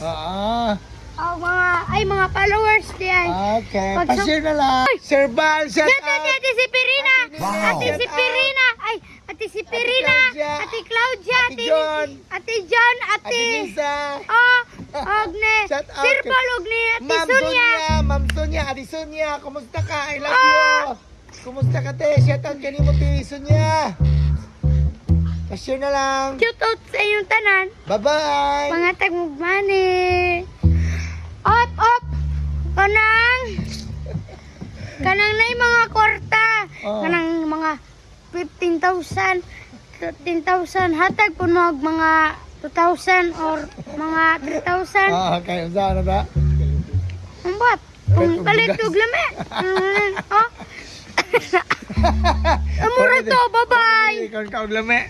Oo. Oh, mga followers diyan. Okay, Pag- pa-share na lang. Sir Val, shout Yan, out. ate si Pirina. Wow. Ate si Pirina. Ay, ate si Pirina. Claudia. Ate Claudia. Ate John. Ate John. Ate Lisa. Oh, Ogne. Shout out. Sir Paul, Ogne. Ate Ma'am Sonia. Sonia, Ma'am Sonia, Ate Sonia, kumusta ka? I love you. Kumusta ka, te? Shout out ka ni mo, te, Sonia. Pa-share na lang. Shout out sa inyong tanan. Bye-bye. Mga tagmugmani. Op. Kanang na mga kwarta. Oh. Kanang mga 15,000, 13,000. Hatag po mga 2,000 or mga 3,000. Okay, saan na ba? Umbat. Kung palit og lami. Oh. Amura to, bye-bye. Ikaw lame.